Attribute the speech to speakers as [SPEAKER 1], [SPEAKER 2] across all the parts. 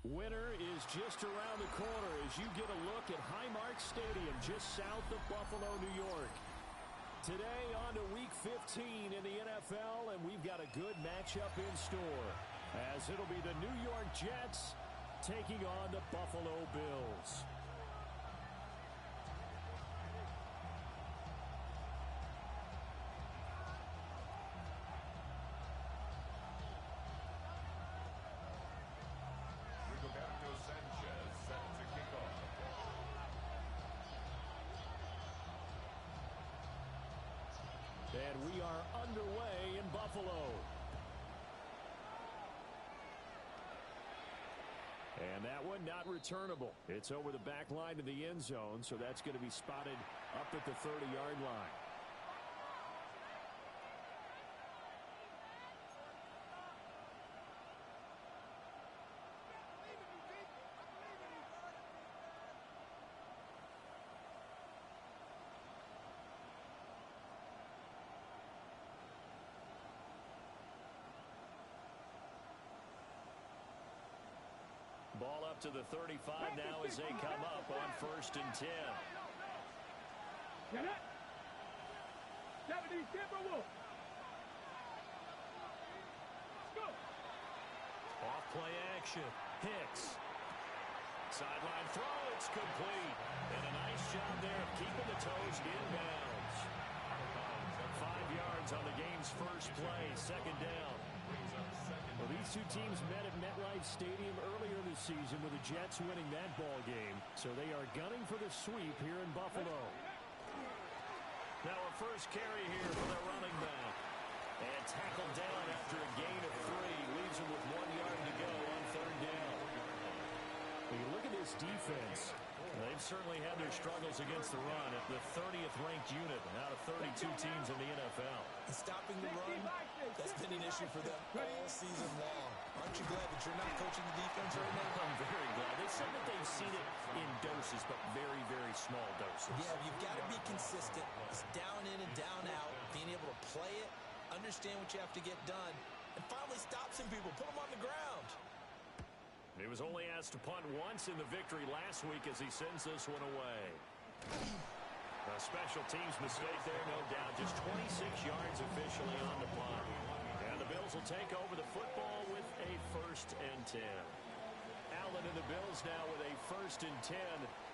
[SPEAKER 1] Winter is just around the corner as you get a look at Highmark Stadium just south of Buffalo, New York. Today on to Week 15 in the NFL, and we've got a good matchup in store as it'll be the New York Jets taking on the Buffalo Bills. And we are underway in Buffalo. And that one not returnable. It's over the back line to the end zone, so that's going to be spotted up at the 30-yard line. Ball up to the 35 now as they come up on 1st and 10. Off play action. Hicks. Sideline throw. It's complete. And a nice job there of keeping the toes inbounds. 5 yards on the game's first play. 2nd down. Well, these two teams met at MetLife Stadium earlier this season with the Jets winning that ball game. So they are gunning for the sweep here in Buffalo. Now a first carry here for the running back. And tackled down after a gain of 3. Leaves him with 1 yard to go on 3rd down. When you look at this defense, they've certainly had their struggles against the run at the 30th ranked unit out of 32 teams in the NFL.
[SPEAKER 2] And stopping the run, that's been an issue for them all season long. Aren't you glad that you're not coaching the defense right now?
[SPEAKER 1] I'm very glad. They said that they've seen it in doses, but very, very small doses.
[SPEAKER 2] Yeah, you've got to be consistent. It's down in and down out, being able to play it, understand what you have to get done, and finally stop some people, put them on the ground.
[SPEAKER 1] He was only asked to punt once in the victory last week as he sends this one away. A special teams mistake there, no doubt. Just 26 yards officially on the punt. And the Bills will take over the football with a 1st and 10. Allen and the Bills now with a 1st and 10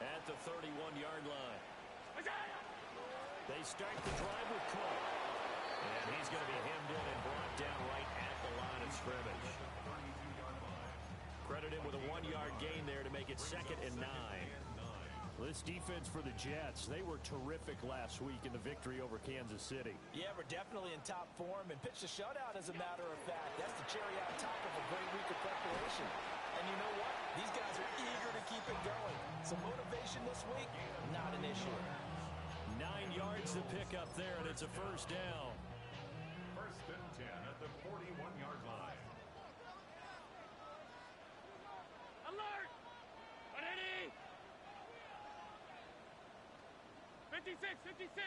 [SPEAKER 1] at the 31-yard line. They start the drive with Cook. And he's going to be hemmed in and brought down right at the line of scrimmage. Credit him with a 1-yard gain there to make it 2nd and 9. Well, this defense for the Jets, they were terrific last week in the victory over Kansas City.
[SPEAKER 2] Yeah, we're definitely in top form and pitched a shutout, as a matter of fact. That's the cherry on top of a great week of preparation. And you know what? These guys are eager to keep it going. So motivation this week, not an issue.
[SPEAKER 1] 9 yards to pick up there, and it's a 1st down.
[SPEAKER 3] 1st and 10 at the 41-yard line.
[SPEAKER 4] Alert! 180! 56, 56!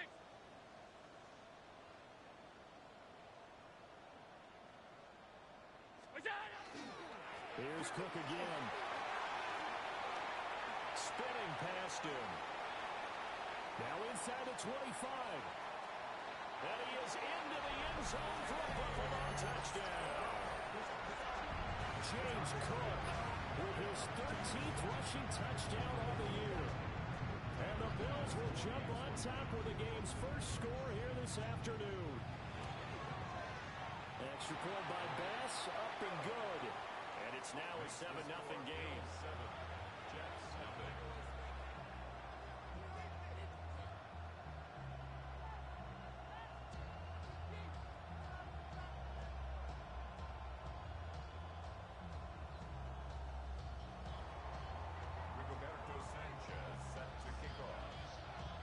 [SPEAKER 1] Here's Cook again. Spinning past him. Now inside the 25. And he is into the end zone for a Buffalo touchdown. James Cook with his 13th rushing touchdown of the year. And the Bills will jump on top with the game's first score here this afternoon. Extra point by Bass, up and good. And it's now a 7-0 game.
[SPEAKER 3] Jets, nothing.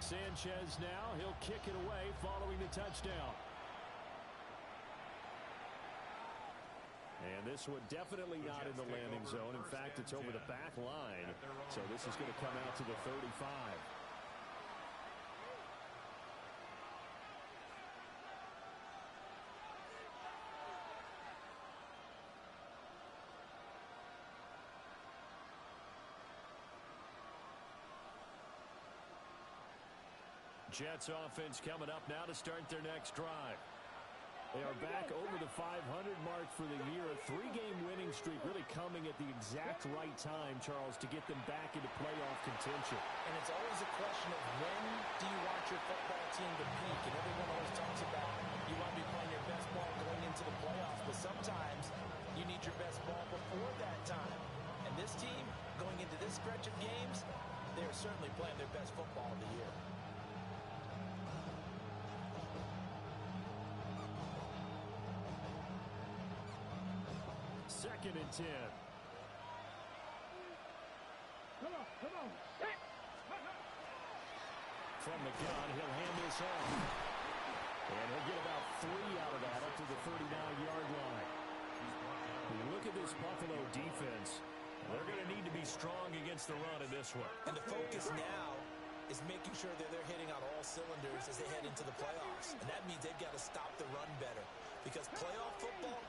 [SPEAKER 1] Sanchez now, he'll kick it away following the touchdown. And this one definitely not in the landing zone. In fact, it's over the back line. So this is going to come out to the 35. Jets offense coming up now to start their next drive. They are back over the 500 mark for the year. A 3-game winning streak really coming at the exact right time, Charles, to get them back into playoff contention.
[SPEAKER 2] And it's always a question of when do you want your football team to peak? And everyone always talks about you want to be playing your best ball going into the playoffs, but sometimes you need your best ball before that time. And this team, going into this stretch of games, they're certainly playing their best football of the year.
[SPEAKER 1] Second and 10.
[SPEAKER 4] Come on. Hit.
[SPEAKER 1] From the gun, he'll hand this off. And he'll get about 3 out of that up to the 39-yard line. Look at this Buffalo defense. They're going to need to be strong against the run in this one.
[SPEAKER 2] And the focus now is making sure that they're hitting on all cylinders as they head into the playoffs. And that means they've got to stop the run better. Because playoff football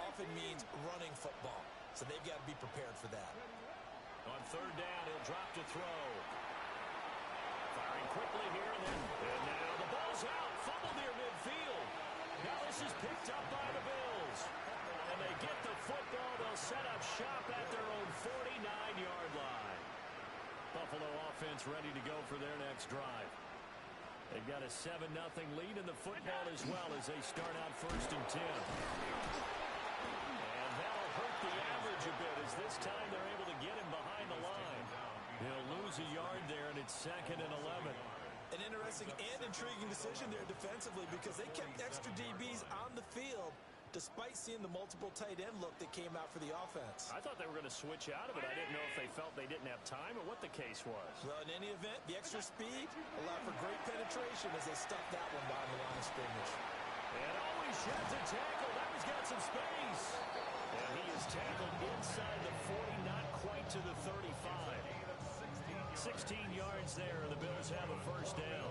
[SPEAKER 2] often means running football. So they've got to be prepared for that.
[SPEAKER 1] On third down, he'll drop to throw. Firing quickly here, and now the ball's out. Fumble near midfield. Now this is picked up by the Bills. And they get the football. They'll set up shop at their own 49-yard line. Buffalo offense ready to go for their next drive. They've got a 7-0 lead in the football as well as they start out first and 10. And that'll hurt the average a bit as this time they're able to get him behind the line. He'll lose a yard there, and it's 2nd and 11.
[SPEAKER 2] An interesting and intriguing decision there defensively because they kept extra DBs on the field despite seeing the multiple tight end look that came out for the offense.
[SPEAKER 1] I thought they were going to switch out of it. I didn't know if they felt they didn't have time or what the case was.
[SPEAKER 2] Well, in any event, the extra speed allowed for great penetration as they stuffed that one behind the line of scrimmage.
[SPEAKER 1] And always sheds a tackle. Now he's got some space. And he is tackled inside the 40, not quite to the 35. 16 yards there, and the Bills have a first down.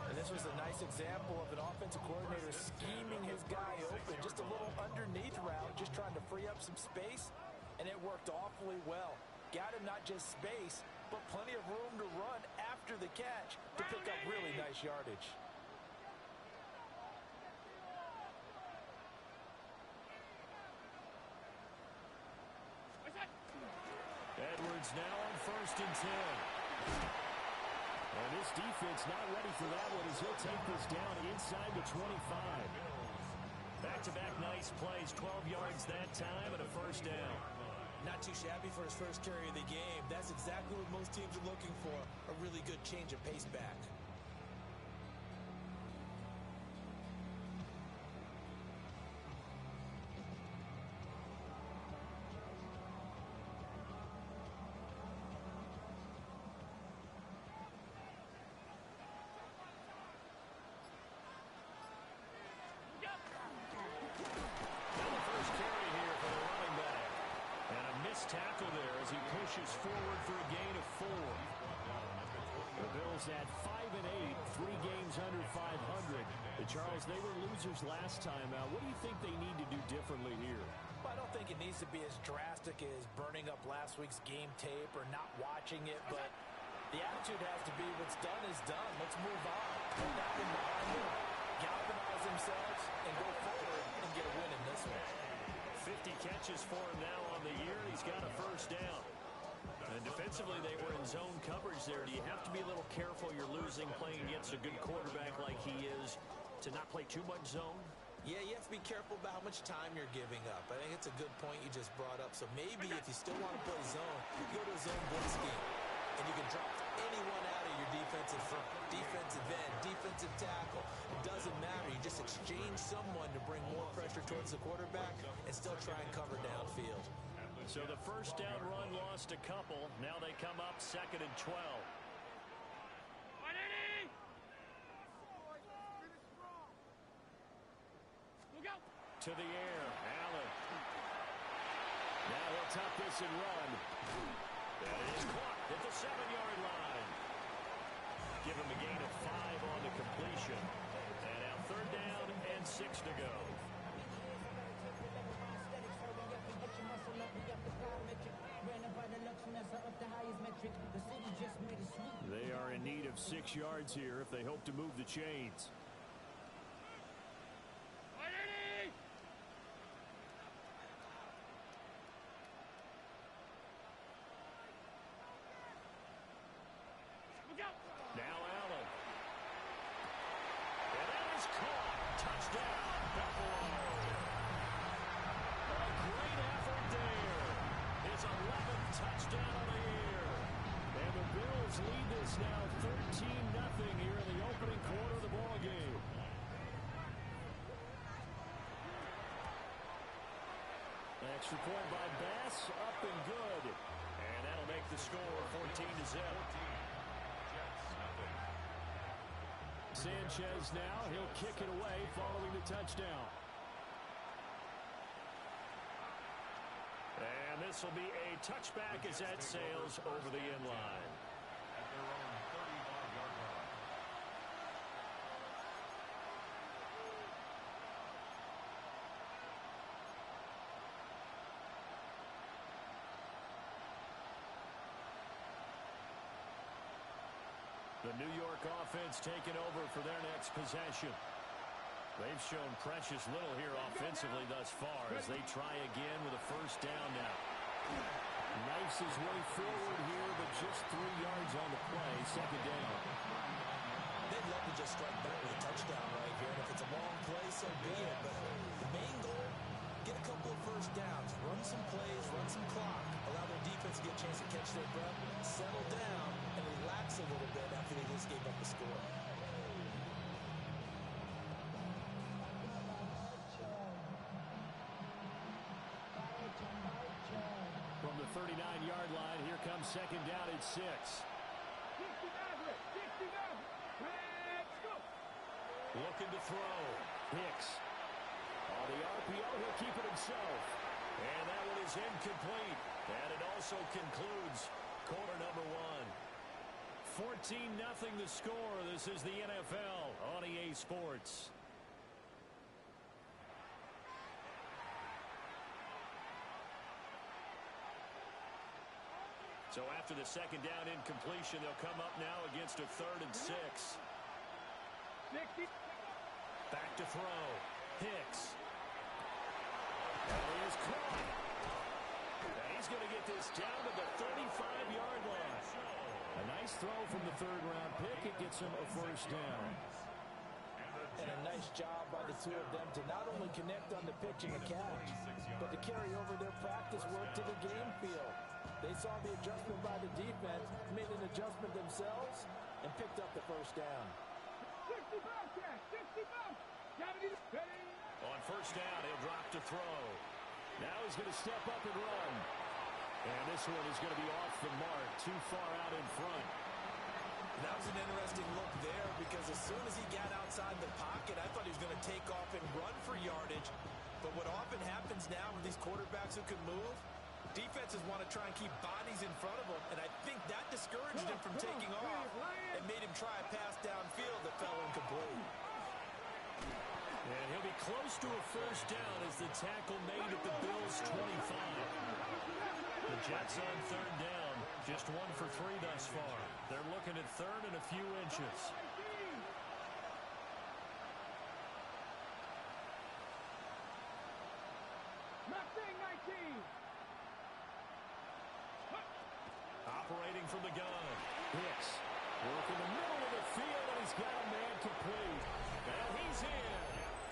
[SPEAKER 2] And this was a nice example of an offensive coordinator scheming his guy open. Just a little underneath route, just trying to free up some space, and it worked awfully well. Got him not just space, but plenty of room to run after the catch to pick up really nice yardage.
[SPEAKER 1] Edwards now on first and 10. And this defense not ready for that one as he'll take this down inside the 25. Back-to-back nice plays, 12 yards that time and a first down.
[SPEAKER 2] Not too shabby for his first carry of the game. That's exactly what most teams are looking for, a really good change of pace back.
[SPEAKER 1] Tackle there as he pushes forward for a gain of 4. The Bills at 5-8, 3 games under 500. Charles, they were losers last time out. What do you think they need to do differently here?
[SPEAKER 2] Well, I don't think it needs to be as drastic as burning up last week's game tape or not watching it, but the attitude has to be what's done is done. Let's move on. Put that one behind them, galvanize themselves, and go forward and get a win in this one.
[SPEAKER 1] 50 catches for him now on the year. He's got a first down. And defensively, they were in zone coverage there. Do you have to be a little careful? You're losing playing against a good quarterback like he is to not play too much zone?
[SPEAKER 2] Yeah, you have to be careful about how much time you're giving up. I think it's a good point you just brought up. So maybe if you still want to play zone, you go to a zone blitz scheme. And you can drop anyone out of your defensive front, defensive end, defensive tackle. It doesn't matter. You just exchange someone to bring more pressure towards the quarterback and still try and cover downfield.
[SPEAKER 1] So the first down run lost a couple. Now they come up 2nd and 12. To the air, Allen. Now he'll tuck this and run. And it is caught at the 7-yard line. Give him a gain of 5 on the completion. And now 3rd down and 6 to go. They are in need of of 6 yards here if they hope to move the chains. Now Allen. And that is caught. Touchdown, Buffalo. A great effort there. His 11th touchdown of the year. And the Bills lead this now 13-0 here in the opening quarter of the ballgame. Extra point by Bass, up and good. And that'll make the score 14-0. Sanchez now, he'll kick it away following the touchdown. And this will be a touchback as that sails over the end line.
[SPEAKER 3] At their own 35-yard line.
[SPEAKER 1] The New York offense taking over for their next possession. They've shown precious little here offensively thus far as they try again with a first down now. Knifes his way forward here, but just 3 yards on the play, second down.
[SPEAKER 2] They'd love to just strike back with a touchdown right here, and if it's a long play, so be it. But the main goal, get a couple of first downs, run some plays, run some clock, allow their defense to get a chance to catch their breath, settle down, and relax a little bit after they just gave up the score.
[SPEAKER 1] From the 39-yard line, here comes second down at 6.
[SPEAKER 4] 69, let's go.
[SPEAKER 1] Looking to throw. Hicks. On the RPO, he'll keep it himself. And that one is incomplete. And it also concludes quarter number 1. 14-0 the score. This is the NFL on EA Sports. So after the second down incompletion, they'll come up now against a 3rd and 6.
[SPEAKER 4] 60.
[SPEAKER 1] Back to throw. Hicks. And he is caught. And he's going to get this down to the 35-yard line. A nice throw from the 3rd-round pick. It gets him a first down.
[SPEAKER 2] And a nice job by the two of them to not only connect on the pitch and the catch, but to carry over their practice work to the game field. They saw the adjustment by the defense, made an adjustment themselves, and picked up the first down.
[SPEAKER 4] 65, Jack, 65.
[SPEAKER 1] On first down, he'll drop to throw. Now he's going to step up and run. And this one is going to be off the mark, too far out in front.
[SPEAKER 2] That was an interesting look there because as soon as he got outside the pocket, I thought he was going to take off and run for yardage. But what often happens now with these quarterbacks who can move, defenses want to try and keep bodies in front of them, and I think that discouraged him from taking off and made him try a pass downfield that fell incomplete.
[SPEAKER 1] And he'll be close to a first down as the tackle made at the Bills' 25. The Jets on 3rd down, just 1 for 3 thus far. They're looking at 3rd and a few inches.
[SPEAKER 4] Mustang 19.
[SPEAKER 1] Operating from the gun. Hicks work in the middle of the field, and he's got a man complete. And he's in.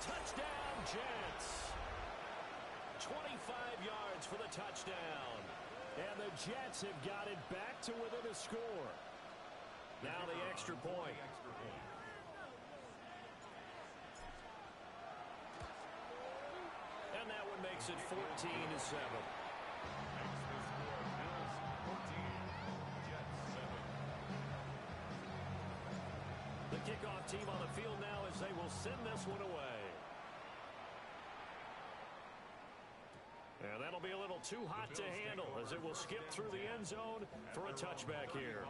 [SPEAKER 1] Touchdown, Jets. 25 yards for the touchdown. And the Jets have got it back to within a score. Now the extra point. And that one makes it 14-7. The kickoff team on the field now as they will send this one away. And that'll be a little too hot to handle as it will skip through the end zone for a touchback here.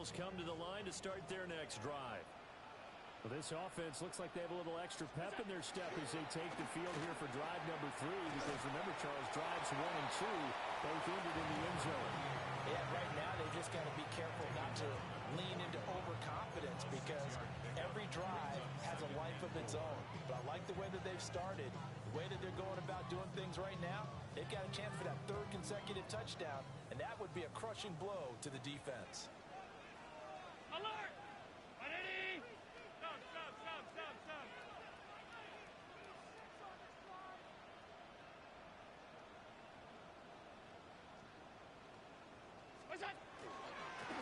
[SPEAKER 1] Eagles come to the line to start their next drive.
[SPEAKER 2] Well, this offense looks like they have a little extra pep in their step as they take the field here for drive number 3, because remember, Charles, drives 1 and 2 both ended in the end zone.
[SPEAKER 5] Yeah, right now they just got to be careful not to lean into overconfidence, because every drive has a life of its own. But I like the way that they've started, the way that they're going about doing things right now. They've got a chance for that 3rd consecutive touchdown, and that would be a crushing blow to the defense.
[SPEAKER 4] Alert! Ready? Stop, stop, stop, stop, stop. What's that?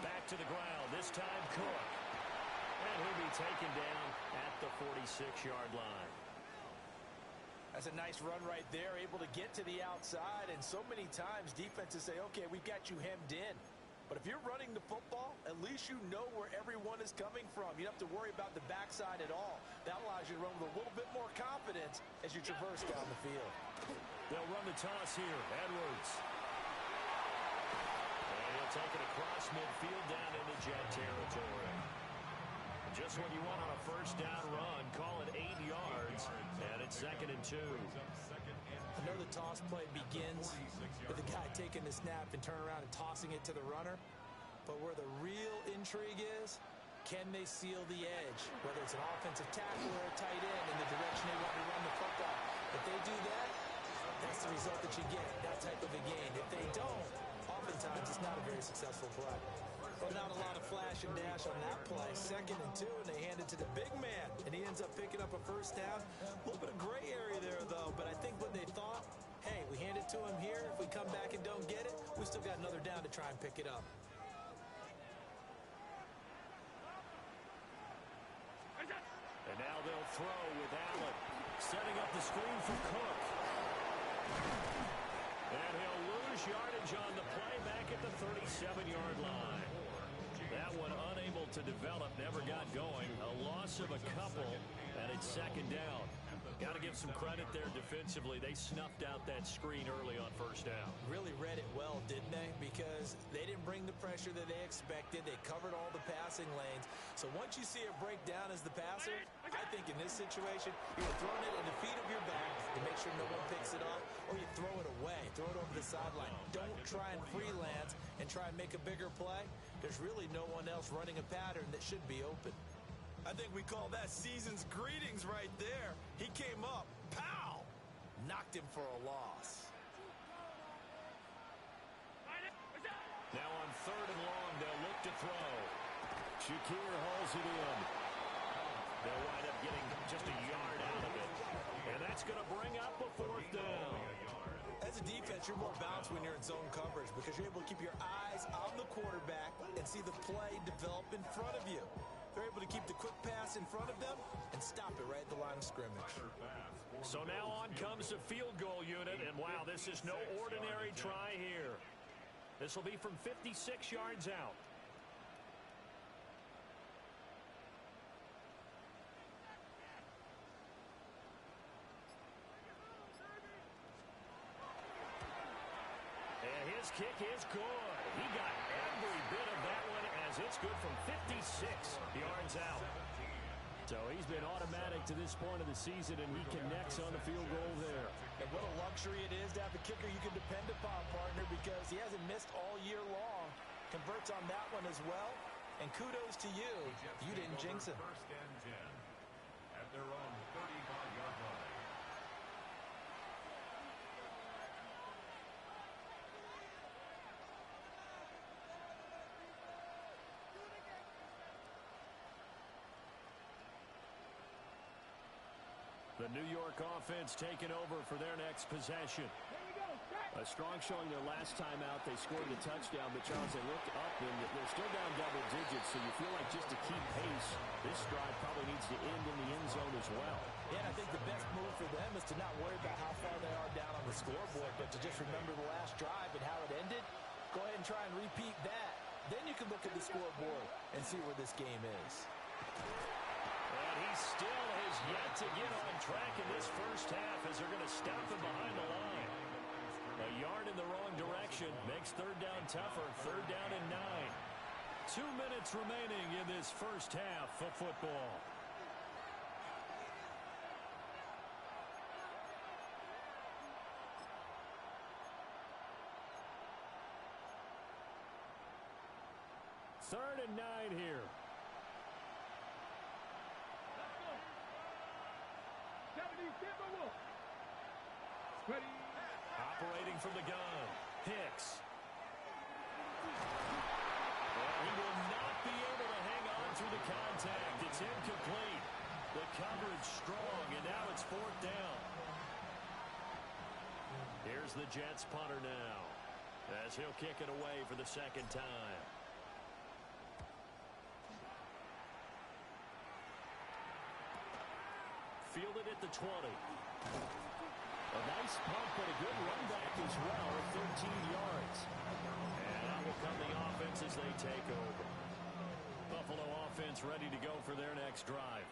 [SPEAKER 1] Back to the ground, this time Cook. And he'll be taken down at the 46-yard line.
[SPEAKER 5] That's a nice run right there, able to get to the outside. And so many times defenses say, okay, we've got you hemmed in. But if you're running the football, at least you know where everyone is coming from. You don't have to worry about the backside at all. That allows you to run with a little bit more confidence as you traverse down the field.
[SPEAKER 1] They'll run the toss here. Edwards. And he'll take it across midfield down into Jet territory. Just what you want on a first down run. Call it 8 yards. And it's 2nd and 2.
[SPEAKER 5] I know the toss play begins with the guy taking the snap and turn around and tossing it to the runner. But where the real intrigue is, can they seal the edge? Whether it's an offensive tackle or a tight end in the direction they want to run the football. If they do that, that's the result that you get, that type of a game. If they don't, oftentimes it's not a very successful play. But not a lot of flash and dash on that play. 2nd and 2, and they hand it to the big man, and he ends up picking up a first down. A little bit of gray area there, though, but I think what they thought, hey, we hand it to him here. If we come back and don't get it, we still got another down to try and pick it up.
[SPEAKER 1] And now they'll throw with Allen. Setting up the screen for Cook. And he'll lose yardage on the play back at the 37-yard line. That one unable to develop, never got going. A loss of a couple, and it's 2nd down. Got to give some credit there defensively. They snuffed out that screen early on first down.
[SPEAKER 5] Really read it well, didn't they? Because they didn't bring the pressure that they expected. They covered all the passing lanes. So once you see it break down as the passer, I think in this situation, you're throwing it in the feet of your back to make sure no one picks it up, or you throw it away, throw it over the sideline. Don't try and freelance and try and make a bigger play. There's really no one else running a pattern that should be open. I think we call that season's greetings right there. He came up, pow, knocked him for a loss.
[SPEAKER 1] Now on 3rd and long, they'll look to throw. Shakir hauls it in. They'll wind up getting just a yard out of it. And that's going to bring up a 4th down.
[SPEAKER 5] As a defense, you're more balanced when you're in zone coverage because you're able to keep your eyes on the quarterback and see the play develop in front of you. They're able to keep the quick pass in front of them and stop it right at the line of scrimmage.
[SPEAKER 1] So now on comes the field goal unit, and wow, this is no ordinary try here. This will be from 56 yards out. And his kick is good. He got every bit of that one as it's good from 56 yards out. So he's been automatic to this point of the season, and he connects on the field goal there.
[SPEAKER 5] And what a luxury it is to have a kicker you can depend upon, partner, because he hasn't missed all year long. Converts on that one as well. And kudos to you. You didn't jinx him.
[SPEAKER 3] 1st and 10 at their own 35-yard line.
[SPEAKER 1] The New York offense taking over for their next possession. A strong showing their last time out. They scored a touchdown, but Charles, they looked up and they're still down double digits, so you feel like just to keep pace, this drive probably needs to end in the end zone as well.
[SPEAKER 5] Yeah, and I think the best move for them is to not worry about how far they are down on the scoreboard, but to just remember the last drive and how it ended. Go ahead and try and repeat that. Then you can look at the scoreboard and see where this game is.
[SPEAKER 1] And he still has yet to get on track in this first half as they're going to stop him behind the line. A yard in the wrong direction makes 3rd down tougher. 3rd down and 9. 2 minutes remaining in this first half of football. Third and 9 here.
[SPEAKER 4] Let's go. Japanese Timber Wolf. Ready.
[SPEAKER 1] Operating from the gun. Hicks. Well, he will not be able to hang on through the contact. It's incomplete. The coverage strong, and now it's 4th down. Here's the Jets punter now, as he'll kick it away for the second time. Fielded at the 20. A nice pump, but a good run back as well at 13 yards. And out will come the offense as they take over. Buffalo offense ready to go for their next drive.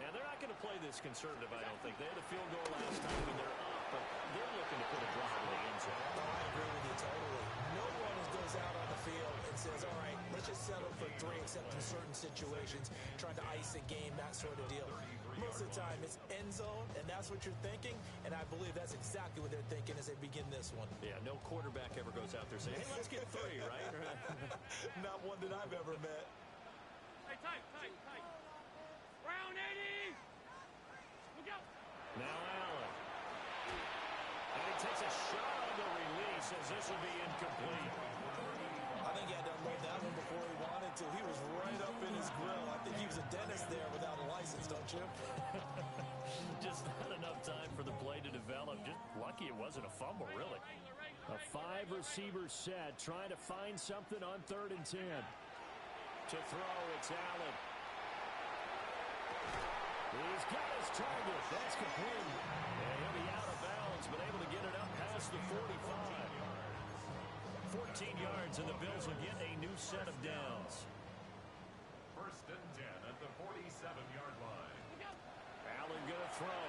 [SPEAKER 1] And they're not going to play this conservative, I don't think. They had a field goal last time and they're up, but they're looking to put a drive in the end zone.
[SPEAKER 5] Oh, I agree with you totally. No one goes out on the field and says, all right, let's just settle for 3 except in certain situations, trying to ice a game, that sort of deal. Most of the time, it's end zone, and that's what you're thinking, and I believe that's exactly what they're thinking as they begin this one.
[SPEAKER 1] Yeah, no quarterback ever goes out there saying, hey, let's get 3, right?
[SPEAKER 5] Not one that I've ever met.
[SPEAKER 4] Hey, tight. Round 80. Look out.
[SPEAKER 1] Now Allen. And he takes a shot on the release as this will be incomplete.
[SPEAKER 5] I think he had to unload that one before he wanted to. He was right up in his grill. I think he was a dentist there without a license, don't you?
[SPEAKER 1] Just not enough time for the play to develop. Just lucky it wasn't a fumble, really. A 5-receiver set, trying to find something on 3rd and 10. To throw, it's Allen. He's got his target. That's complete. And he'll be out of bounds, but able to get it up past the 45. 14 yards, and the Bills will get a new set of downs.
[SPEAKER 3] 1st and 10 at the 47-yard line.
[SPEAKER 1] Allen going to throw.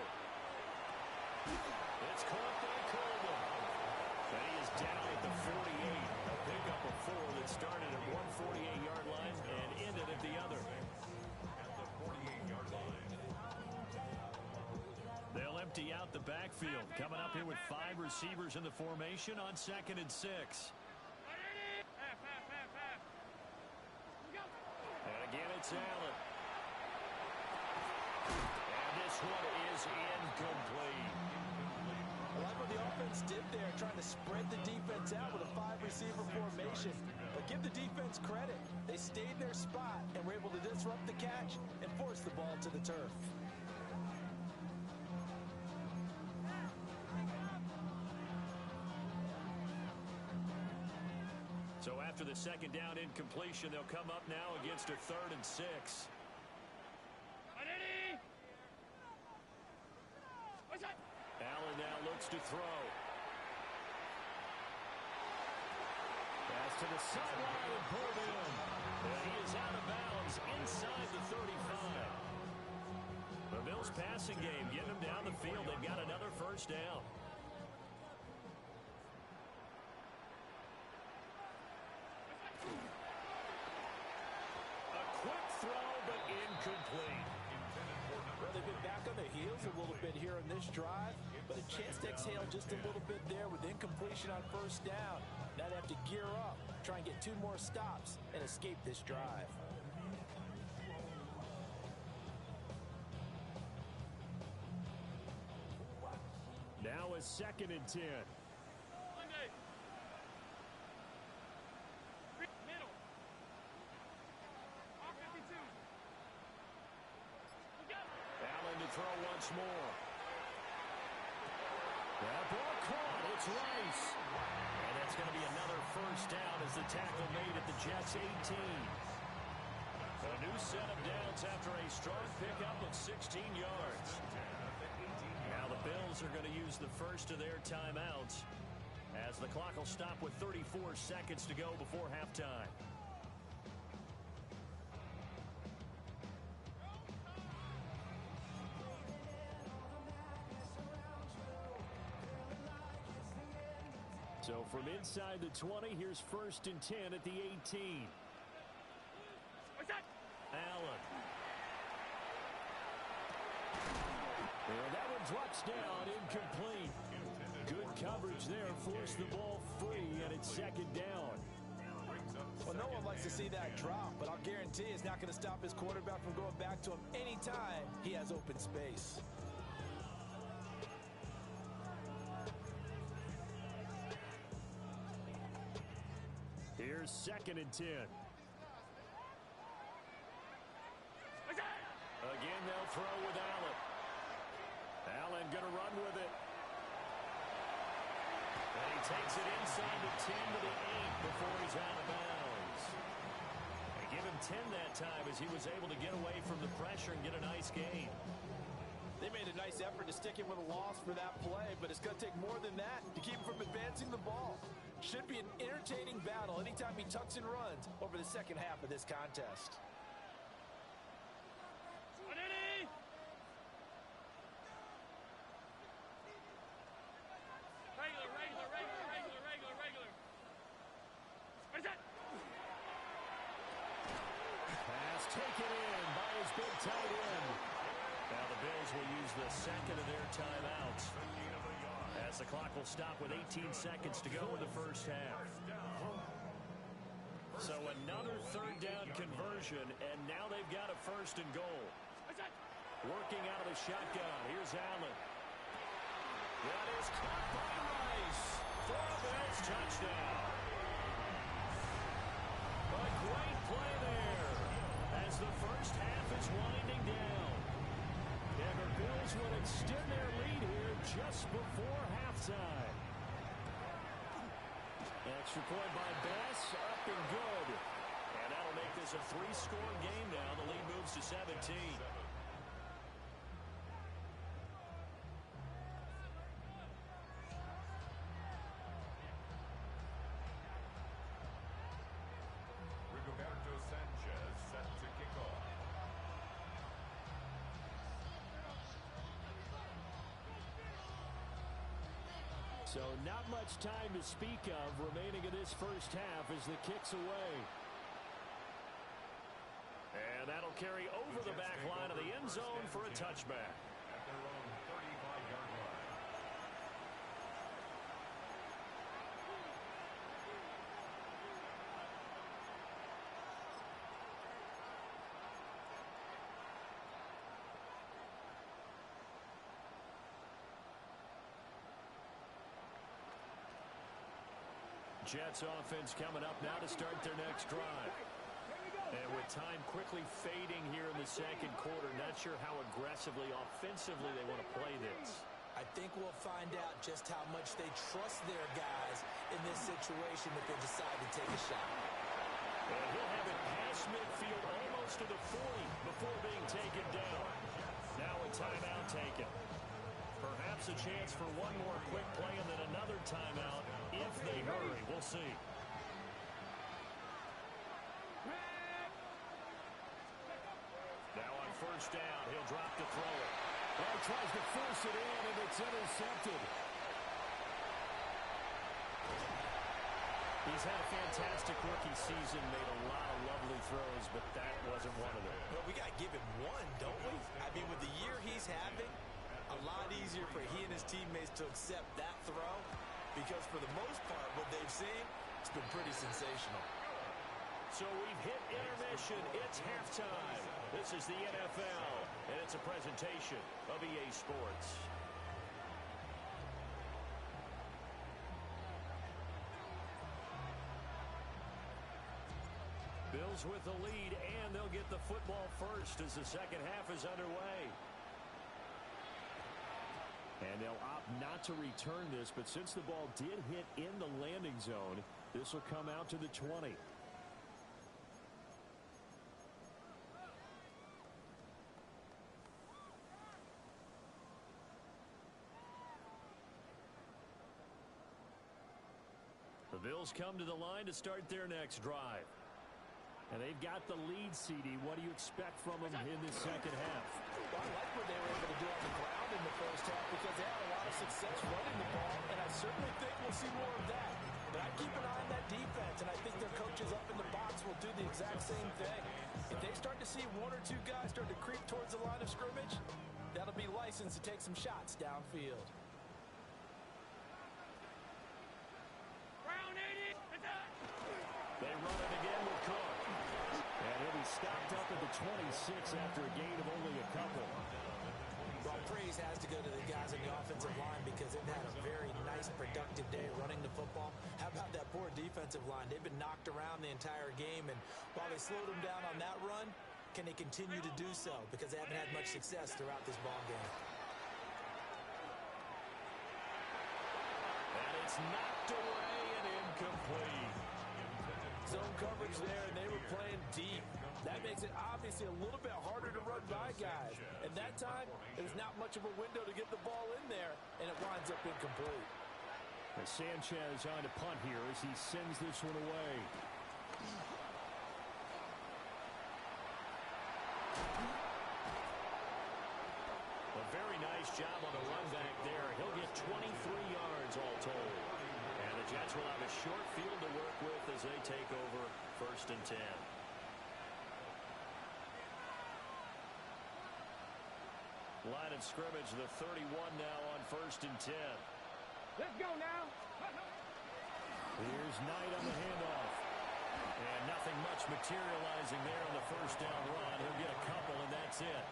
[SPEAKER 1] It's caught by Coleman. And he is down at the 48. A pickup of 4 that started at one 48-yard line and ended at the other.
[SPEAKER 3] At the 48-yard line.
[SPEAKER 1] They'll empty out the backfield. Coming up here with 5 receivers in the formation on 2nd and 6. And again, it's Allen. And this one is incomplete.
[SPEAKER 2] I like what the offense did there, trying to spread the defense out with a 5-receiver formation. But give the defense credit. They stayed in their spot and were able to disrupt the catch and force the ball to the turf.
[SPEAKER 1] So after the second down incompletion, they'll come up now against a 3rd and 6. Allen now looks to throw. Pass to the sideline and pulled in. And he is out of bounds inside the 35. The Bills passing game getting them down the field. They've got another 1st down. A quick throw, but incomplete.
[SPEAKER 2] Well, they've been back on their heels a little bit here on this drive, but a chance to exhale just a little bit there with incompletion on 1st down. Now they have to gear up, try and get 2 more stops, and escape this drive.
[SPEAKER 1] Now a 2nd and 10. Allen to throw once more. That ball caught. It's Rice. And that's going to be another 1st down as the tackle made at the Jets' 18. A new set of downs after a strong pickup of 16 yards. Now the Bills are going to use the first of their timeouts as the clock will stop with 34 seconds to go before halftime. So from inside the 20, here's 1st and 10 at the 18. Touchdown, incomplete. Good coverage there, forced the ball free, and it's second down.
[SPEAKER 2] Well, no one likes to see that drop, but I'll guarantee it's not going to stop his quarterback from going back to him anytime he has open space.
[SPEAKER 1] Here's 2nd and 10. Again, they'll throw with Allen. Allen going to run with it. And he takes it inside the 10 to the 8 before he's out of bounds. They give him 10 that time as he was able to get away from the pressure and get a nice gain.
[SPEAKER 2] They made a nice effort to stick him with a loss for that play, but it's going to take more than that to keep him from advancing the ball. Should be an entertaining battle anytime he tucks and runs over the second half of this contest.
[SPEAKER 4] Regular. What is that?
[SPEAKER 1] Pass taken in by his big tight end. Now the Bills will use the second of their timeouts, as the clock will stop with 18 seconds to go in the first half. So another third down conversion, and now they've got a 1st and goal. Working out of the shotgun. Here's Allen. That is caught by Rice for a Bills touchdown. A great play there as the first half is winding down. And the Bills will extend their lead here just before halftime. Extra point by Bass, up and good. And that'll make this a 3-score game now. The lead moves to 17.
[SPEAKER 3] Rigoberto Sanchez set to kick off.
[SPEAKER 1] So not much time to speak of remaining in this first half as the kick's away. And that'll carry over the back line of the end zone for a touchback.
[SPEAKER 3] At their own 35-yard line.
[SPEAKER 1] Jets offense coming up now to start their next drive. And with time quickly fading here in the second quarter, not sure how aggressively, offensively they want to play this.
[SPEAKER 5] I think we'll find out just how much they trust their guys in this situation if they decide to take a shot.
[SPEAKER 1] And he'll have it past midfield almost to the 40 before being taken down. Now a timeout taken. Perhaps a chance for one more quick play and then another timeout if they hurry. We'll see. Now on first down, he'll drop to throw it. Well, he tries to force it in, and it's intercepted. He's had a fantastic rookie season, made a lot of lovely throws, but that wasn't one of them.
[SPEAKER 2] Well, we got to give him one, don't we? I mean, with the year he's having, a lot easier for he and his teammates to accept that throw because for the most part, what they've seen, it's been pretty sensational.
[SPEAKER 1] So we've hit intermission. It's halftime. This is the NFL, and it's a presentation of EA Sports. Bills with the lead, and they'll get the football first as the second half is underway. And they'll opt not to return this, but since the ball did hit in the landing zone, this will come out to the 20. The Bills come to the line to start their next drive. And they've got the lead, CD. What do you expect from them in this second half?
[SPEAKER 2] Well, I like what they were able to do on the ground in the first half because they had a lot of success running the ball, and I certainly think we'll see more of that. But I keep an eye on that defense, and I think their coaches up in the box will do the exact same thing. If they start to see one or two guys start to creep towards the line of scrimmage, that'll be licensed to take some shots downfield.
[SPEAKER 1] They run it again with Cook. And he'll be stopped up at the 26 after a gain of only a couple.
[SPEAKER 5] Well, praise has to go to the guys on the offensive line because they've had a very nice, productive day running the football. How about that poor defensive line? They've been knocked around the entire game, and while they slowed them down on that run, can they continue to do so? Because they haven't had much success throughout this ball game.
[SPEAKER 1] And it's knocked away and incomplete.
[SPEAKER 2] Zone coverage there, and they were playing deep. That makes it obviously a little bit harder to run by guys. And that time, there's not much of a window to get the ball in there, and it winds up incomplete.
[SPEAKER 1] And Sanchez on to punt here as he sends this one away. A very nice job on the run back there. He'll get 23 yards all told. And the Jets will have a short field to work with as they take over 1st and 10. Line of scrimmage, the 31 now on 1st and 10.
[SPEAKER 4] Let's go now.
[SPEAKER 1] Here's Knight on the handoff. And nothing much materializing there on the 1st down run. He'll get a couple, and that's it.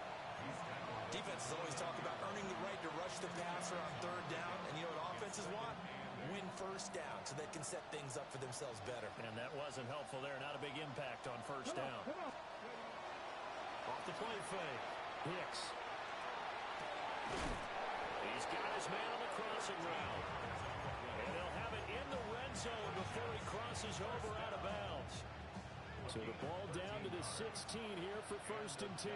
[SPEAKER 5] Defenses always talk about earning the right to rush the passer on 3rd down, and you know what offenses want? Win 1st down so they can set things up for themselves better.
[SPEAKER 1] And that wasn't helpful there. Not a big impact on 1st down. Off the play fake. Hicks. He's got his man on the crossing route. And they'll have it in the red zone before he crosses over out of bounds. So the ball down to the 16 here for 1st and 10.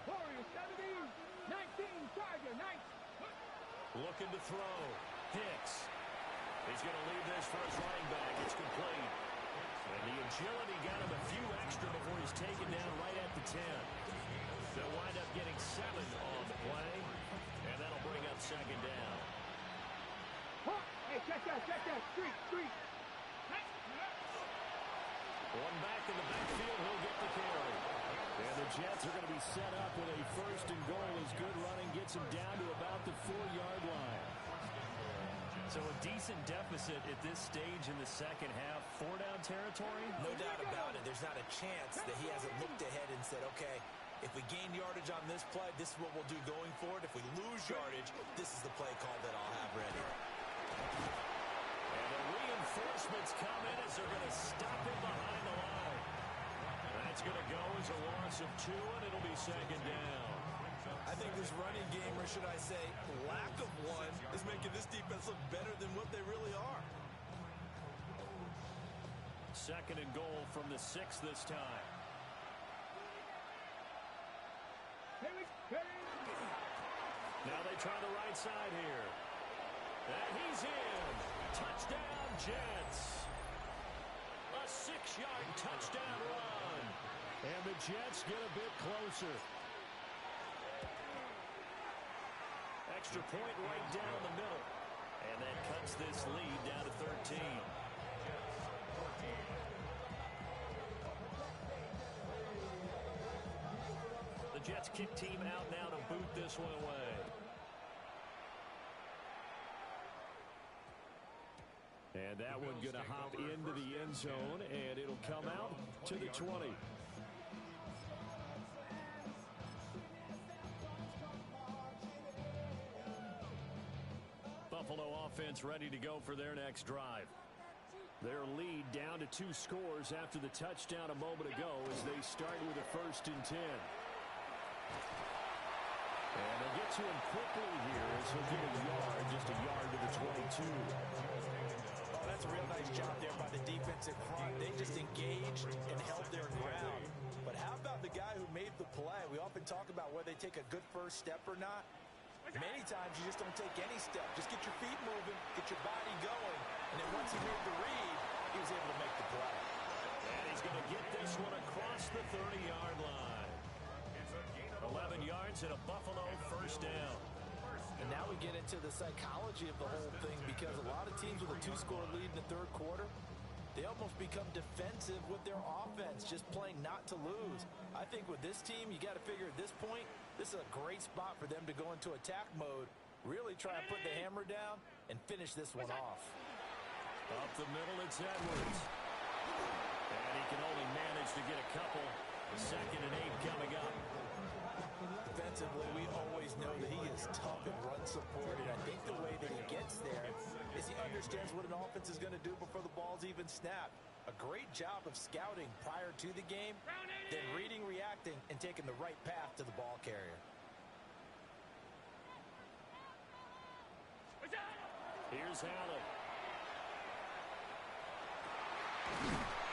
[SPEAKER 4] Warriors 17, 19, Tiger, 9.
[SPEAKER 1] Looking to throw. Hicks. He's going to leave this for his running back. It's complete. And the agility got him a few extra before he's taken down right at the 10. They'll wind up getting 7 on the play. And that'll bring up 2nd down.
[SPEAKER 4] Hey, check that, street.
[SPEAKER 1] One back in the backfield, he'll get the carry. And the Jets are going to be set up with a 1st and goal as good running gets him down to about the 4-yard line. So a decent deficit at this stage in the second half. 4-down territory?
[SPEAKER 5] No doubt about it. There's not a chance that he hasn't looked ahead and said, okay, if we gain yardage on this play, this is what we'll do going forward. If we lose yardage, this is the play call that I'll have ready.
[SPEAKER 1] And the reinforcements come in as they're going to stop him behind the line. That's going to go as a loss of 2, and it'll be 2nd down.
[SPEAKER 5] I think this running game, or should I say lack of one, is making this defense look better than what they really are.
[SPEAKER 1] 2nd and goal from the 6 this time. Now they try the right side here. And he's in. Touchdown, Jets. A 6-yard touchdown run. And the Jets get a bit closer. Extra point right down the middle. And that cuts this lead down to 13. The Jets kick team out now to boot this one away. And that one going to hop into the end zone, and it'll come out to the 20. Buffalo offense ready to go for their next drive. Their lead down to 2 scores after the touchdown a moment ago as they start with a 1st and 10. And they'll get to him quickly here as he'll get a yard, just a yard to the 22.
[SPEAKER 5] Oh, that's a real nice job there by the defensive front. They just engaged and held their ground. But how about the guy who made the play? We often talk about whether they take a good first step or not. Many times you just don't take any step. Just get your feet moving, get your body going, and then once he made the read, he was able to make the play.
[SPEAKER 1] And he's going to get this one across the 30-yard line. 11 yards and a Buffalo 1st down.
[SPEAKER 2] And now we get into the psychology of the whole thing, because a lot of teams with a 2-score lead in the 3rd quarter, they almost become defensive with their offense, just playing not to lose. I think with this team, you got to figure at this point, this is a great spot for them to go into attack mode, really try and put the hammer down and finish this one off.
[SPEAKER 1] Up the middle, it's Edwards. And he can only manage to get a couple. 2nd and 8 coming up.
[SPEAKER 2] Defensively, we always know that he is tough and run support, and I think the way that he gets there is he understands what an offense is going to do before the ball's even snapped. A great job of scouting prior to the game, then reading, reacting, and taking the right path to the ball carrier.
[SPEAKER 1] Here's Allen.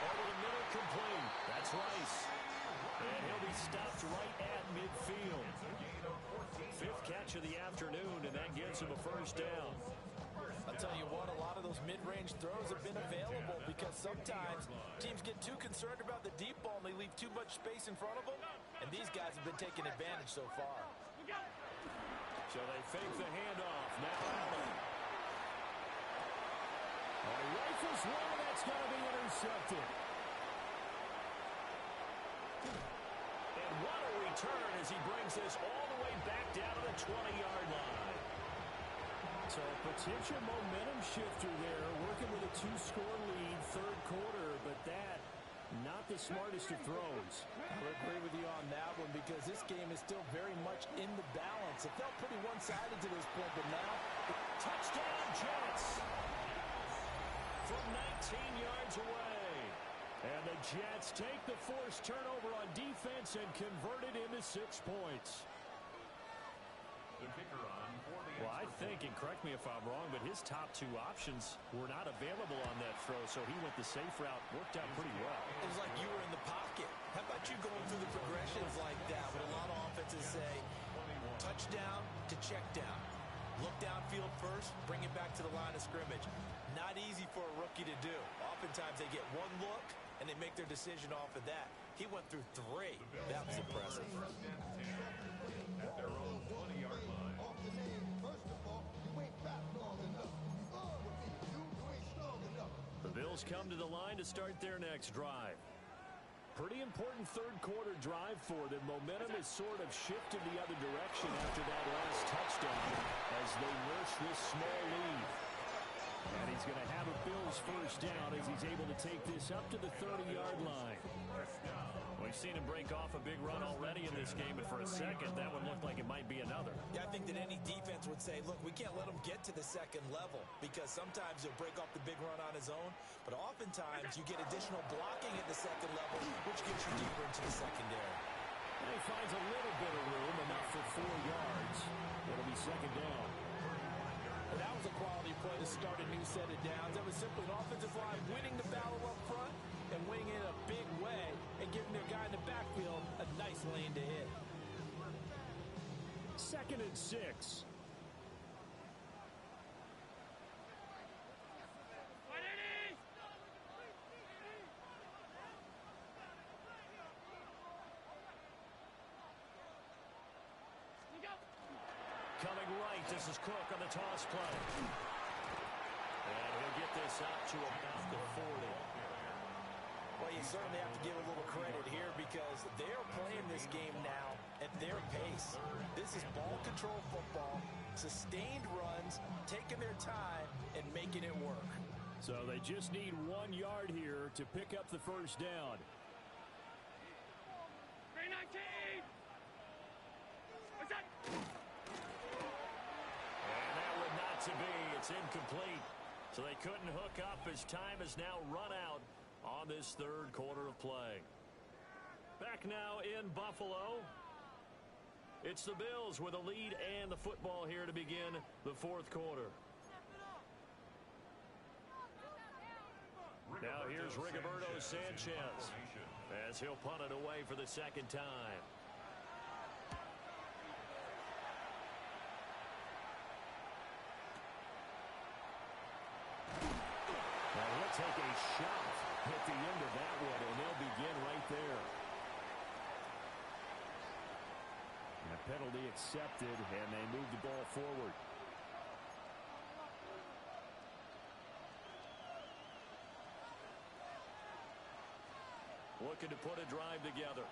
[SPEAKER 1] Over the middle, complete. That's Rice. And he'll be stopped right at midfield. 5th catch of the afternoon, and that gets him a first down.
[SPEAKER 2] I'll tell you what, a lot of those mid-range throws have been available because sometimes teams get too concerned about the deep ball and they leave too much space in front of them, and these guys have been taking advantage so far.
[SPEAKER 1] So they fake the handoff. Now Allen. Rifles one, and that's going to be intercepted. And what a return as he brings this all the way back down to the 20-yard line. So a potential momentum shifter there, working with a 2-score lead, 3rd quarter, but that, not the smartest of throws.
[SPEAKER 2] I'll agree with you on that one because this game is still very much in the balance. It felt pretty one-sided to this point, but now,
[SPEAKER 1] touchdown Jets from 19 yards away. And the Jets take the forced turnover on defense and convert it into 6 points.
[SPEAKER 3] The kicker on for the
[SPEAKER 1] Well, I think, and correct me if I'm wrong, but his top 2 options were not available on that throw, so he went the safe route. Worked out pretty well.
[SPEAKER 2] it was like you were in the pocket. How about you going through the progressions like that? What a lot of offenses say, touchdown to check down. Look downfield first, bring it back to the line of scrimmage. Not easy for a rookie to do. Oftentimes they get one look, and they make their decision off of that. He went through 3. That was impressive.
[SPEAKER 3] at their own 20-yard line.
[SPEAKER 1] The Bills come to the line to start their next drive. Pretty important 3rd quarter drive for them. Momentum has sort of shifted the other direction after that last touchdown as they nurse this small lead. And he's going to have a Bills first down as he's able to take this up to the 30-yard line. We've seen him break off a big run already in this game, and for a second, that one looked like it might be another.
[SPEAKER 2] Yeah, I think that any defense would say, look, we can't let him get to the 2nd level because sometimes he'll break off the big run on his own, but oftentimes you get additional blocking at the 2nd level, which gets you deeper into the secondary.
[SPEAKER 1] And he finds a little bit of room, enough for 4 yards. It'll be 2nd down.
[SPEAKER 2] And that was a quality play to start a new set of downs. That was simply an offensive line winning the battle up front and winning it in a big way and giving their guy in the backfield a nice lane to hit.
[SPEAKER 1] 2nd and 6. Coming right, this is Cook on the toss play. And he'll get this out to about the 40.
[SPEAKER 2] Well, you certainly have to give a little credit here because they're playing this game now at their pace. This is ball control football, sustained runs, taking their time, and making it work.
[SPEAKER 1] So they just need 1 yard here to pick up the first down.
[SPEAKER 4] 319! What's that?
[SPEAKER 1] And that would not to be. It's incomplete. So they couldn't hook up as time has now run out on this 3rd quarter of play. Back now in Buffalo. It's the Bills with a lead and the football here to begin the 4th quarter. Now here's Rigoberto Sanchez as he'll punt it away for the 2nd time. Now he'll take a shot at the end of that one, and they'll begin right there. And a penalty accepted, and they move the ball forward. Looking to put a drive together.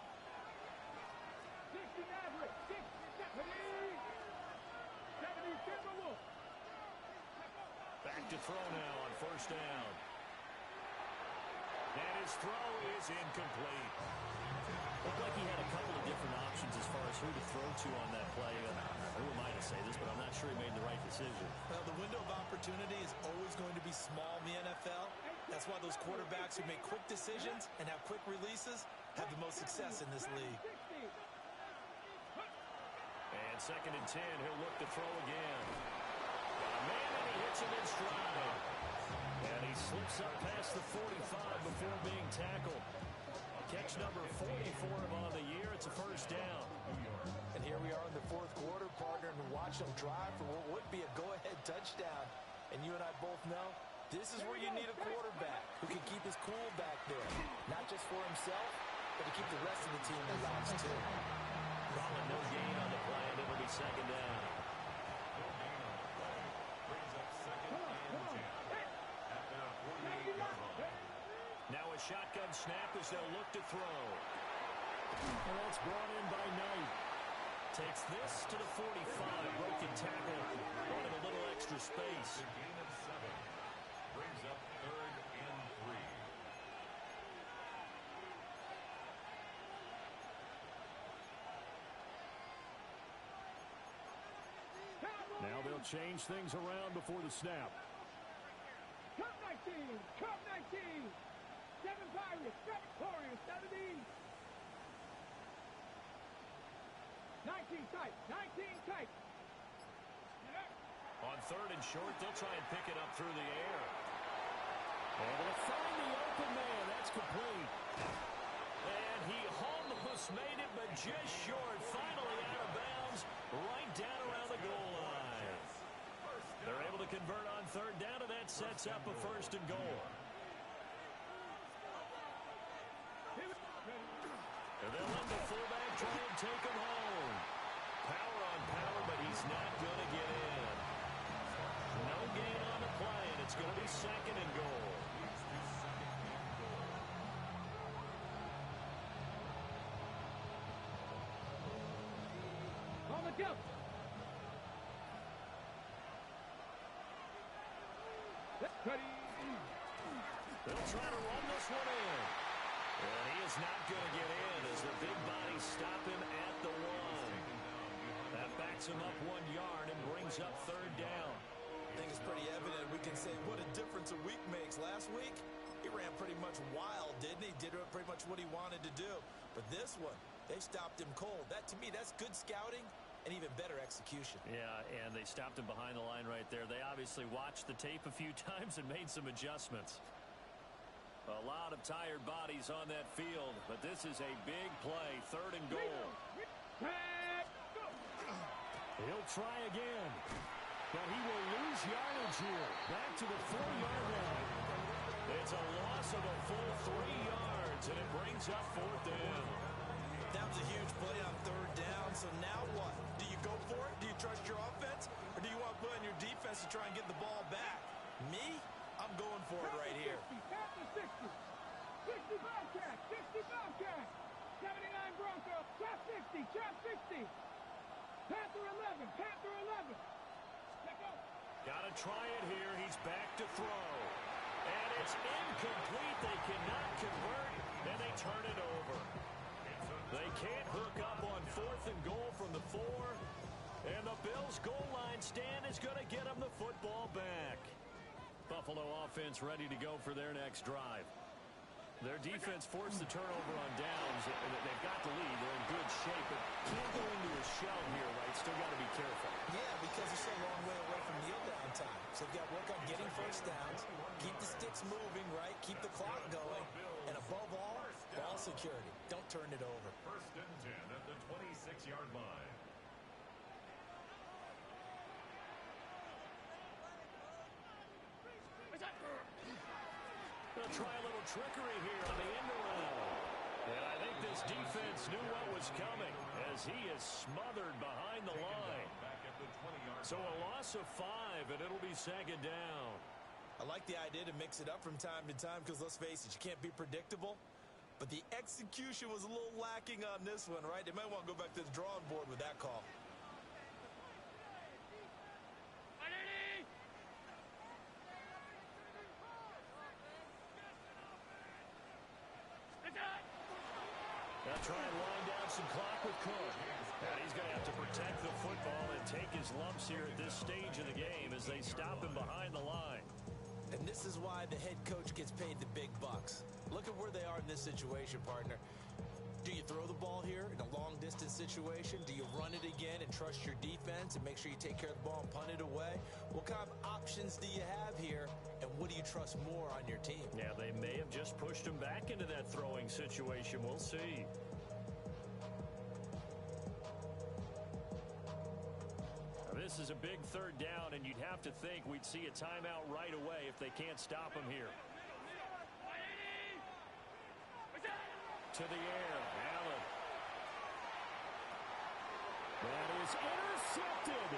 [SPEAKER 1] to throw now on first down. And his throw is incomplete.
[SPEAKER 6] Looked like he had a couple of different options as far as who to throw to on that play. Who am I to say this, but I'm not sure he made the right decision.
[SPEAKER 5] Well, the window of opportunity is always going to be small in the NFL. That's why those quarterbacks who make quick decisions and have quick releases have the most success in this league.
[SPEAKER 1] And 2nd and 10, he'll look to throw again. Got a man, and he hits him in stride. And he slips up past the 45 before being tackled. Catch number 40 for him on the year. It's a first down.
[SPEAKER 2] And here we are in the 4th quarter, partner, and watch them drive for what would be a go-ahead touchdown. And you and I both know this is where you need a quarterback who can keep his cool back there. Not just for himself, but to keep the rest of the team relaxed too.
[SPEAKER 1] Probably no gain on the play, and it'll be 2nd down. Now a shotgun snap as they'll look to throw. And that's brought in by Knight. Takes this to the 45. Broken tackle. Brought him a little extra space.
[SPEAKER 3] Gain of 7. Brings up 3rd and 3.
[SPEAKER 1] Now they'll change things around before the snap.
[SPEAKER 4] Cup 19, Cup 19. 7 Pirates, 7 Warriors, 17. 19 tight, 19 tight.
[SPEAKER 1] On 3rd and short, they'll try and pick it up through the air. Able to find the open man. That's complete. And he almost made it, but just short. Finally out of bounds, right down around the goal line. They're able to convert on 3rd down, and that sets up a 1st and goal. And they'll let the fullback try and take him home. Power on power, but he's not going to get in. No gain on the play, and it's going to be 2nd and goal.
[SPEAKER 4] On the jump.
[SPEAKER 1] They'll try to run this one in. And he is not going to get in as the big bodies stop him at the 1. That backs him up 1 yard and brings up 3rd down.
[SPEAKER 5] I think it's pretty evident. We can say what a difference a week makes. Last week, he ran pretty much wild, didn't he? Did pretty much what he wanted to do. But this one, they stopped him cold. That, to me, that's good scouting and even better execution.
[SPEAKER 6] Yeah, and they stopped him behind the line right there. They obviously watched the tape a few times and made some adjustments. A lot of tired bodies on that field, but this is a big play. 3rd and goal.
[SPEAKER 1] He'll try again, but he will lose yardage here. Back to the 4-yard line. It's a loss of a full 3 yards, and it brings up 4th down.
[SPEAKER 5] That was a huge play on 3rd down, so now what? Do you go for it? Do you trust your offense? Or do you want to put on your defense to try and get the ball back? Me? I'm going for it right here.
[SPEAKER 4] 60, 60 Bobcat, 60 Bobcat. 79 Broncos, chop 60, chop 60. Panther 11, Panther 11. Let go.
[SPEAKER 1] Got to try it here. He's back to throw. And it's incomplete. They cannot convert, and they turn it over. They can't hook up on 4th and goal from the 4. And the Bills' goal line stand is going to get them the football back. Buffalo offense ready to go for their next drive. Their defense forced the turnover on downs. They've got the lead. They're in good shape, but can't go into a shell here, right? Still got to be careful.
[SPEAKER 5] Yeah, because they're so long way away from kneel down time. So they've got to work on getting first downs, keep the sticks moving, right? Keep the clock going. And above all, ball security. Don't turn it over.
[SPEAKER 3] 1st and 10 at the 26-yard line.
[SPEAKER 1] They'll try a little trickery here on the end around. And I think this defense knew what was coming as he is smothered behind the line. So a loss of 5, and it'll be 2nd down.
[SPEAKER 5] I like the idea to mix it up from time to time because, let's face it, you can't be predictable. But the execution was a little lacking on this one, right? They might want to go back to the drawing board with that call.
[SPEAKER 6] with Cook. And he's going to have to protect the football and take his lumps here at this stage of the game as they stop him behind the line.
[SPEAKER 5] And this is why the head coach gets paid the big bucks. Look at where they are in this situation, partner. Do you throw the ball here in a long-distance situation? Do you run it again and trust your defense and make sure you take care of the ball and punt it away? What kind of options do you have here, and what do you trust more on your team?
[SPEAKER 6] Yeah, they may have just pushed him back into that throwing situation. We'll see. Now, this is a big third down, and you'd have to think we'd see a timeout right away if they can't stop him here. To the air, Allen. That is intercepted.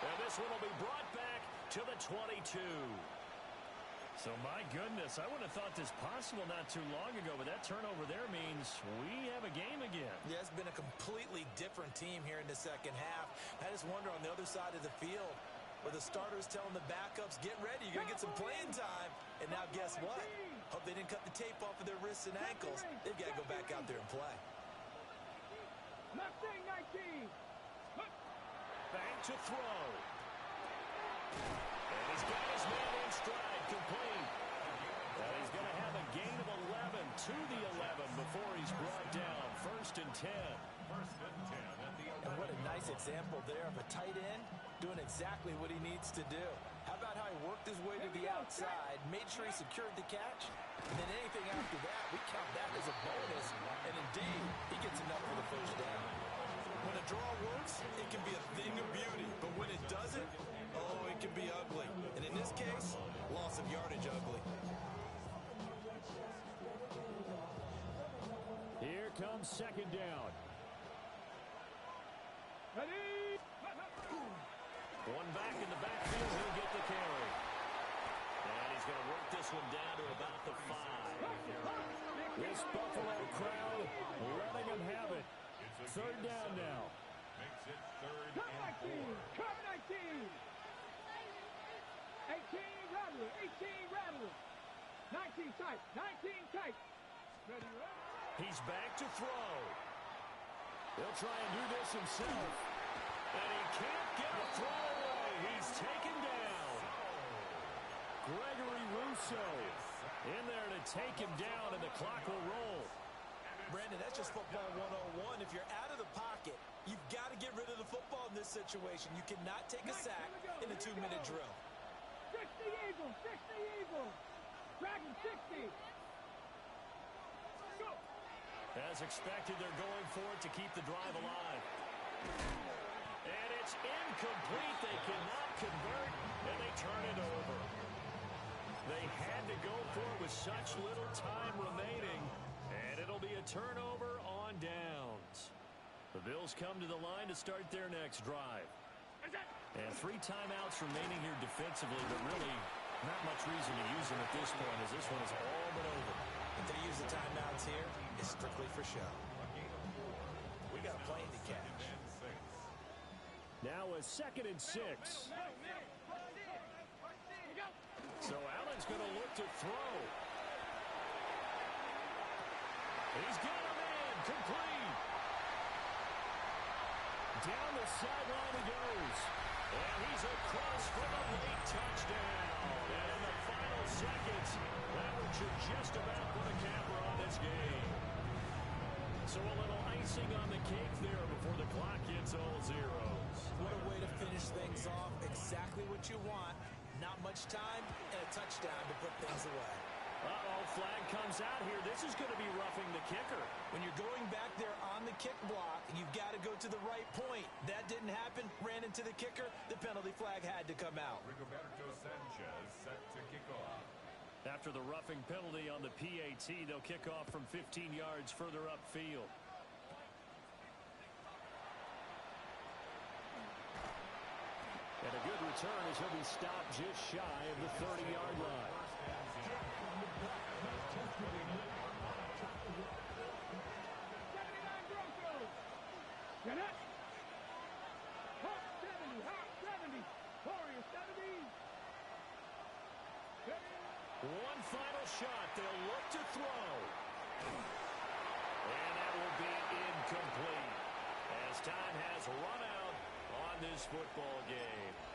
[SPEAKER 6] And this one will be brought back to the 22. So, my goodness, I would have thought this possible not too long ago, but that turnover there means we have a game again.
[SPEAKER 5] Yeah, it's been a completely different team here in the second half. I just wonder on the other side of the field, where the starters telling the backups, get ready, you're going to get some playing time. And now guess what? Hope they didn't cut the tape off of their wrists and ankles. They've got to go back out there and play.
[SPEAKER 4] Mustang 19.
[SPEAKER 6] Back to throw. And he's got his man in stride, complete. And he's going to have a gain of 11 to the 11 before he's brought down. 1st and 10.
[SPEAKER 3] 1st and 10 at the 11.
[SPEAKER 5] And what a nice example there of a tight end doing exactly what he needs to do. How about how he worked his way to the outside, made sure he secured the catch, and then anything after that, we count that as a bonus. And indeed, he gets enough for the first down. When a draw works, it can be a thing of beauty. But when it doesn't, oh, it can be ugly. And in this case, loss of yardage ugly.
[SPEAKER 6] Here comes 2nd down.
[SPEAKER 4] Ready?
[SPEAKER 6] One back in the backfield, he'll get the carry. And he's going to work this one down to about the 5. This Buffalo crowd letting him have it. 3rd down now.
[SPEAKER 3] Makes it 3rd
[SPEAKER 4] Come
[SPEAKER 3] and 4.
[SPEAKER 4] 19. Come 19. 18 Rattler. 18 Rattler. 19 tight. 19 tight. Ready, ready?
[SPEAKER 6] He's back to throw. He'll try and do this himself. And he can't get a throw away. He's taken down. Gregory Rousseau in there to take him down, and the clock will roll.
[SPEAKER 5] Brandon, that's just football 101. If you're out of the pocket, you've got to get rid of the football in this situation. You cannot take a sack in a 2-minute drill.
[SPEAKER 4] 60 Eagles. 60 Eagles. Dragon 60. Go.
[SPEAKER 6] As expected, they're going for it to keep the drive alive. And it's incomplete. They cannot convert, and they turn it over. They had to go for it with such little time remaining, and it'll be a turnover on downs. The Bills come to the line to start their next drive. And 3 timeouts remaining here defensively, but really not much reason to use them at this point, as this one is all but over.
[SPEAKER 5] If they use the timeouts here, it's strictly for show. We got a plane to catch.
[SPEAKER 6] Now a 2nd and 6. So Allen's going to look to throw. He's got him in, complete. Down the sideline he goes. And he's across for the late touchdown. And in the final seconds, that one should just about put a camera on this game. So a little icing on the cake there before the clock hits all zeros.
[SPEAKER 5] What a way to finish things off. Exactly what you want. Not much time and a touchdown to put things away.
[SPEAKER 6] Uh-oh, flag comes out here. This is going to be roughing the kicker.
[SPEAKER 5] When you're going back there on the kick block, you've got to go to the right point. That didn't happen. Ran into the kicker. The penalty flag had to come out.
[SPEAKER 3] Rigoberto Sanchez set to kick off.
[SPEAKER 6] After the roughing penalty on the PAT, they'll kick off from 15 yards further upfield. And a good return as he'll be stopped just shy of the 30-yard line.
[SPEAKER 4] 79 Broncos. Get it. Hawk 70. Hawk 70. Warrior 70.
[SPEAKER 6] One final shot. They'll look to throw. And that will be
[SPEAKER 1] incomplete. As time has run out on this football game.